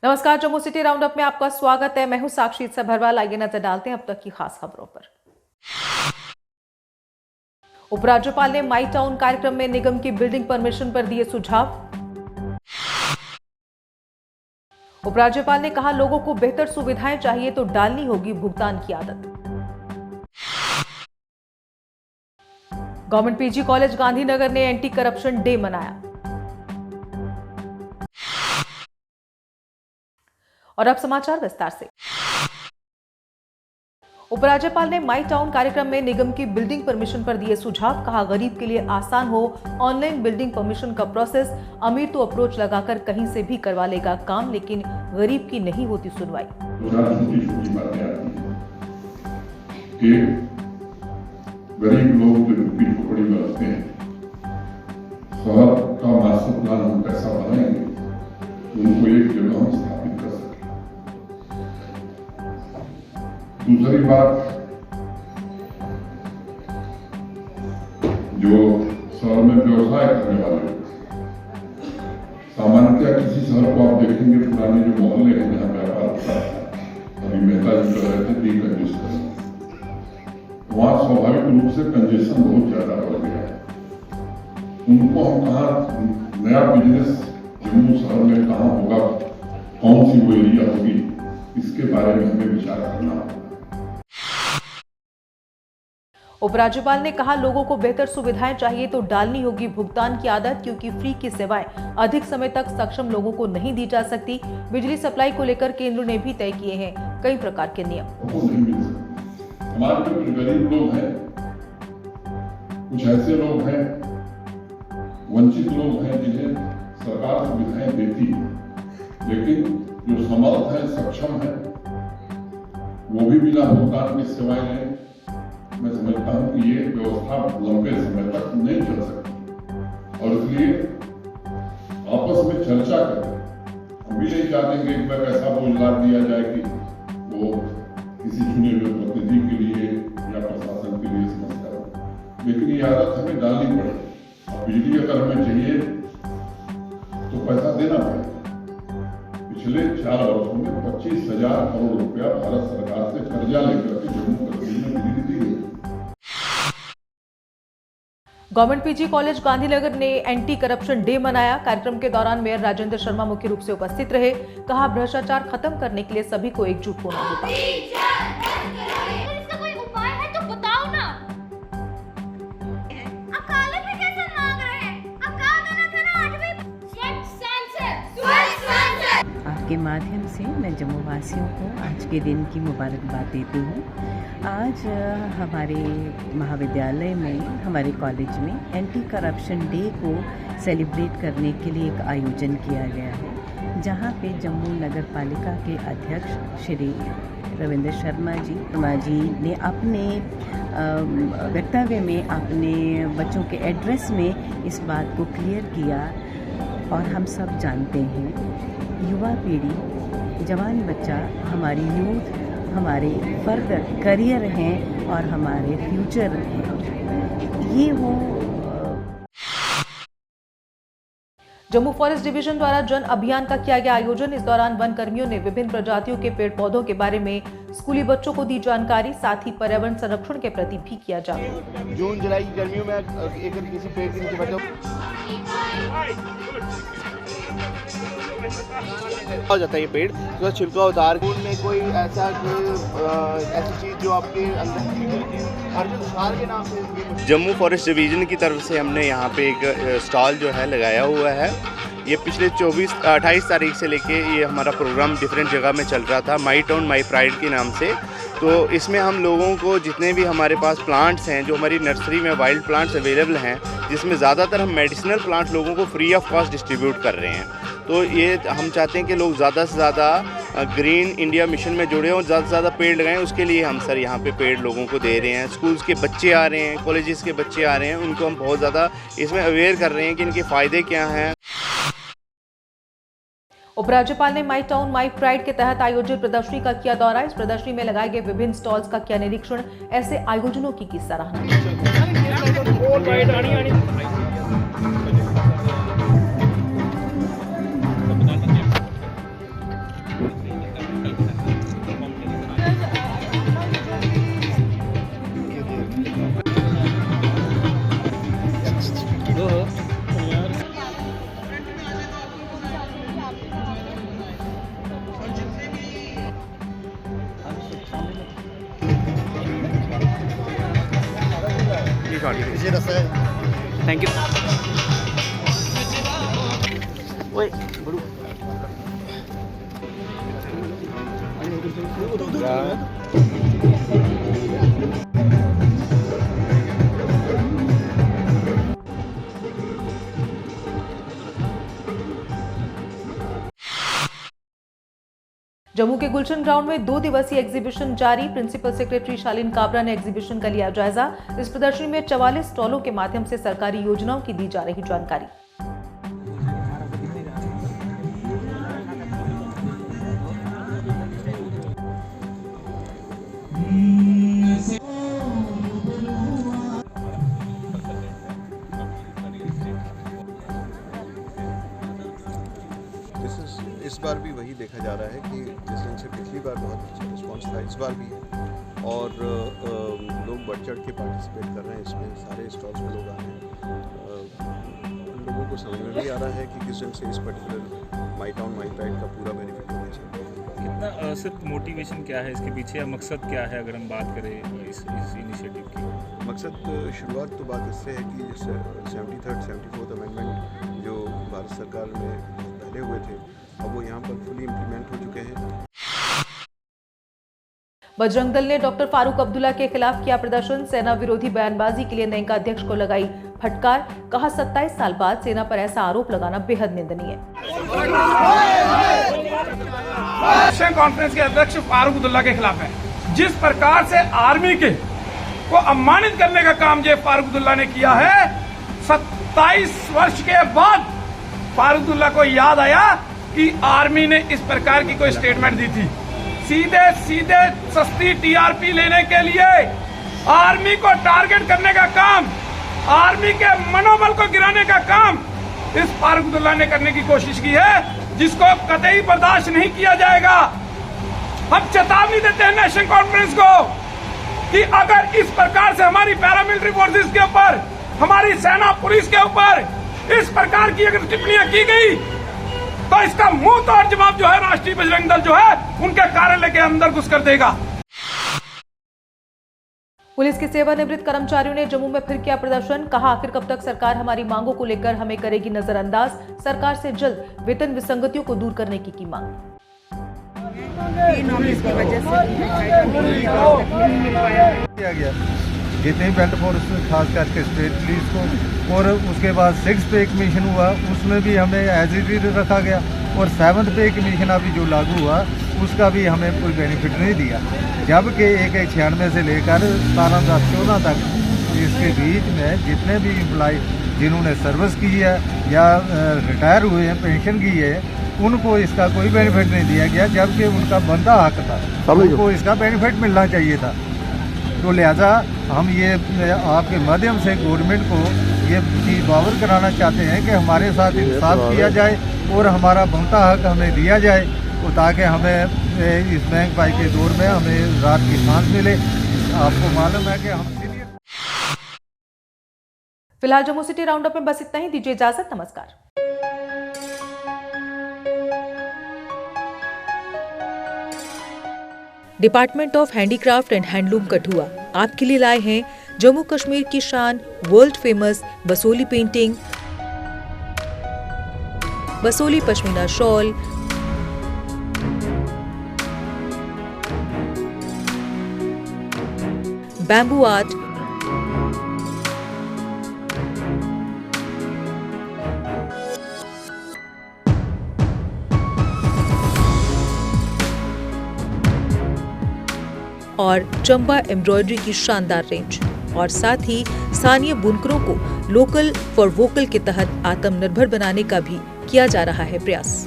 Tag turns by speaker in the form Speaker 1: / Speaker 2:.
Speaker 1: नमस्कार, Jammu city roundup में आपका स्वागत है। मैं हूं साक्षी भरवाल। आइए नजर डालते हैं अब तक की खास खबरों पर। उपराज्यपाल ने माई टाउन कार्यक्रम में निगम की बिल्डिंग परमिशन पर दिए सुझाव। उपराज्यपाल ने कहा, लोगों को बेहतर सुविधाएं चाहिए तो डालनी होगी भुगतान की आदत। गवर्नमेंट पीजी कॉलेज गांधीनगर ने एंटी करप्शन डे मनाया। और अब समाचार विस्तार से। उपराज्यपाल ने माई टाउन कार्यक्रम में निगम की बिल्डिंग परमिशन पर दिए सुझाव। कहा, गरीब के लिए आसान हो ऑनलाइन बिल्डिंग परमिशन का प्रोसेस। अमीर तो अप्रोच लगाकर कहीं से भी करवा लेगा काम, लेकिन गरीब की नहीं होती सुनवाई।
Speaker 2: छोटी बातें आती हैं कि गरीब लोग जो झुग्गी झोपड़ी में रहते हैं, शहर का मास्टर प्लान हम कैसा बनाएंगे, उनको एक जगह हम स्थापित कर सकें। दूसरी बात, जो शहर में व्यवसाय करने वाले, सामान्यतः किसी शहर को आप देखेंगे, पुराने जो मोहल्ले हैं जहाँ व्यापार होता है, अभी मेहता जी कर रहे थे डीकंजेशन, वहाँ स्वाभाविक रूप से कंजेशन बहुत ज्यादा बढ़ गया है। उनको हम कहाँ नया बिजनेस जम्मू शहर में कहाँ होगा, कौन सी वो एरिया होगी, इसके बारे में हमें विचार करना होगा।
Speaker 1: उपराज्यपाल ने कहा, लोगों को बेहतर सुविधाएं चाहिए तो डालनी होगी भुगतान की आदत, क्योंकि फ्री की सेवाएं अधिक समय तक सक्षम लोगों को नहीं दी जा सकती। बिजली सप्लाई को लेकर केंद्र ने भी तय किए हैं कई प्रकार के नियम।
Speaker 2: हमारे जो कुछ गरीब लोग हैं, कुछ ऐसे लोग हैं, वंचित लोग हैं जिन्हें सरकार सुविधाएं देती है, लेकिन जो समर्थ है, सक्षम है, वो भी बिना भुगतान की सेवाएं लें। मैं समझता हूं कि ये व्यवस्था लंबे समय तक नहीं चल सकती, और इसलिए आपस में चर्चा करें। हम भी नहीं चाहते कि एक बार ऐसा बोझ डाल दिया जाए कि वो किसी चुने हुए प्रतिनिधि के लिए या प्रशासन के लिए समस्या हो, लेकिन ये आदत हमें डालनी पड़े। अब बिजली अगर हमें चाहिए तो पैसा देना पड़ेगा। पिछले 4 वर्षों में 25,000 करोड़ रुपया भारत सरकार से कर्जा लेकर के जम्मू कश्मीर में बिजली दी गई।
Speaker 1: गवर्नमेंट पीजी कॉलेज गांधीनगर ने एंटी करप्शन डे मनाया। कार्यक्रम के दौरान मेयर राजेंद्र शर्मा मुख्य रूप से उपस्थित रहे। कहा, भ्रष्टाचार खत्म करने के लिए सभी को एकजुट होना होगा।
Speaker 3: इसका कोई उपाय है तो बताओ ना। अकाले में कैसे मांग रहे हैं? अकाल देना था ना 8वीं।
Speaker 4: आपके माध्यम से मैं जम्मू वासियों को आज के दिन की मुबारकबाद देती हूँ। आज हमारे महाविद्यालय में, हमारे कॉलेज में एंटी करप्शन डे को सेलिब्रेट करने के लिए एक आयोजन किया गया है, जहाँ पे जम्मू नगर पालिका के अध्यक्ष श्री रविंद्र शर्मा जी ने अपने वक्तव्य में, अपने बच्चों के एड्रेस में इस बात को क्लियर किया। और हम सब जानते हैं, युवा पीढ़ी, जवान बच्चा, हमारी यूथ हमारे फर्दर करियर हैं और हमारे फ्यूचर हैं। ये वो
Speaker 1: जम्मू फॉरेस्ट डिवीजन द्वारा जन अभियान का किया गया आयोजन। इस दौरान वन कर्मियों ने विभिन्न प्रजातियों के पेड़ पौधों के बारे में स्कूली बच्चों को दी जानकारी, साथ ही पर्यावरण संरक्षण के प्रति भी किया जागरूक।
Speaker 5: जून जुलाई की गर्मियों में एक किसी पेड़ के नीचे बैठो हो जाता है ये पेड़, तो छिलका उतार में कोई ऐसी चीज जो आपके अंदर के नाम से।
Speaker 6: जम्मू फॉरेस्ट डिवीज़न की तरफ से हमने यहाँ पे एक स्टॉल जो है लगाया हुआ है। ये पिछले 28 तारीख से लेके ये हमारा प्रोग्राम डिफरेंट जगह में चल रहा था, माई टाउन माई प्राइड के नाम से। तो इसमें हम लोगों को जितने भी हमारे पास प्लांट्स हैं, जो हमारी नर्सरी में वाइल्ड प्लांट्स अवेलेबल हैं, जिसमें ज़्यादातर हम मेडिसिनल प्लांट्स लोगों को फ्री ऑफ कॉस्ट डिस्ट्रीब्यूट कर रहे हैं। तो ये हम चाहते हैं कि लोग ज़्यादा से ज़्यादा ग्रीन इंडिया मिशन में जुड़े और ज़्यादा से ज़्यादा पेड़ लगाएं। उसके लिए हम सर यहाँ पे पेड़ लोगों को दे रहे हैं। स्कूल्स के बच्चे आ रहे हैं, कॉलेजेस के बच्चे आ रहे हैं, उनको हम बहुत ज़्यादा इसमें अवेयर कर रहे हैं कि इनके फ़ायदे क्या हैं।
Speaker 1: उपराज्यपाल ने माई टाउन माई प्राइड के तहत आयोजित प्रदर्शनी का किया दौरा। इस प्रदर्शनी में लगाए गए विभिन्न स्टॉल्स का किया निरीक्षण। ऐसे आयोजनों की सराहना।
Speaker 5: शॉट
Speaker 7: इसी रास्ते
Speaker 5: थैंक यू। ओए बड़ू
Speaker 1: जम्मू के गुलशन ग्राउंड में 2 दिवसीय एग्जीबिशन जारी। प्रिंसिपल सेक्रेटरी शालीन काबरा ने एग्जीबिशन का लिया जायजा। इस प्रदर्शनी में 44 स्टॉलों के माध्यम से सरकारी योजनाओं की दी जा रही जानकारी।
Speaker 8: इस बार भी वही देखा जा रहा है कि जिस दिन से पिछली बार बहुत अच्छा रिस्पांस था, इस बार भी है और लोग बढ़ चढ़ के पार्टिसिपेट कर रहे हैं इसमें। सारे स्टॉल्स में लोग आ रहे हैं। लोगों को समझ में भी आ रहा है कि किस ढंग से इस particular my town my pride का पूरा बेनिफिट होना चाहिए।
Speaker 9: कितना सिर्फ मोटिवेशन क्या है इसके पीछे या मकसद क्या है, अगर हम बात करें इस इनिशिएटिव की?
Speaker 8: मकसद शुरुआत तो बात इससे है कि जैसे 74th अमेंडमेंट जो भारत सरकार में पहले हुए थे, अब वो यहाँ पर फुली इम्प्लीमेंट हो चुके हैं।
Speaker 1: बजरंग दल ने डॉक्टर फारूक अब्दुल्ला के खिलाफ किया प्रदर्शन। सेना विरोधी बयानबाजी के लिए नेका अध्यक्ष को लगाई फटकार। कहा 27 साल बाद सेना पर ऐसा आरोप लगाना बेहद निंदनीय है।
Speaker 10: नेशनल कॉन्फ्रेंस के अध्यक्ष फारूक अब्दुल्ला के खिलाफ है। जिस प्रकार से आर्मी के को अपमानित करने का काम जो फारूक अब्दुल्ला ने किया है, 27 वर्ष के बाद फारूक अब्दुल्ला को याद आया कि आर्मी ने इस प्रकार की कोई स्टेटमेंट दी थी। सीधे सीधे सस्ती टीआरपी लेने के लिए आर्मी को टारगेट करने का काम, आर्मी के मनोबल को गिराने का काम इस फारूक अब्दुल्ला ने करने की कोशिश की है, जिसको कतई बर्दाश्त नहीं किया जाएगा। हम चेतावनी देते हैं नेशनल कॉन्फ्रेंस को कि अगर इस प्रकार से हमारी पैरामिलिट्री फोर्सेस के ऊपर, हमारी सेना पुलिस के ऊपर इस प्रकार की अगर टिप्पणियां की गई तो इसका मुंह तोड़ जवाब जो है राष्ट्रीय बजरंग दल जो है उनके कार्यालय के अंदर घुस कर देगा।
Speaker 1: पुलिस के सेवानिवृत्त कर्मचारियों ने जम्मू में फिर किया प्रदर्शन। कहा आखिर कब तक सरकार हमारी मांगों को लेकर हमें करेगी नजरअंदाज। सरकार से जल्द वेतन विसंगतियों को दूर करने की मांग।
Speaker 4: की वजह से
Speaker 7: किया गया जितने बेल्ट फोर्स खास करके स्टेट पुलिस को, और उसके बाद 6 पे कमीशन हुआ, उसमें भी हमें एज इट इज रखा गया, और 7th पे कमीशन अभी जो लागू हुआ उसका भी हमें कोई बेनिफिट नहीं दिया। जबकि 196 से लेकर 1714 तक इसके बीच में जितने भी एम्प्लॉय जिन्होंने सर्विस की है या रिटायर हुए हैं, पेंशन की है, उनको इसका कोई बेनिफिट नहीं दिया गया, जबकि उनका बनता हक था, उनको इसका बेनिफिट मिलना चाहिए था। तो लिहाजा हम ये आपके माध्यम से गवर्नमेंट को ये चीज़ बावर कराना चाहते हैं कि हमारे साथ इंसाफ किया जाए और हमारा बनता हक हमें दिया जाए, तो ताकि हमें इस महंगाई के दौर में हमें रात की सांस मिले। आपको मालूम है कि हम सीनियर।
Speaker 1: फिलहाल जम्मू सिटी राउंड अप में बस इतना ही। दीजिए इजाजत, नमस्कार। Department of handicraft and handloom Kathua आपके लिए लाए हैं जम्मू कश्मीर की शान, world famous Basoli painting, Basoli pashmina shawl, bamboo art, और चंबा एम्ब्रॉयडरी की शानदार रेंज, और साथ ही स्थानीय बुनकरों को लोकल फॉर वोकल के तहत आत्मनिर्भर बनाने का भी किया जा रहा है प्रयास।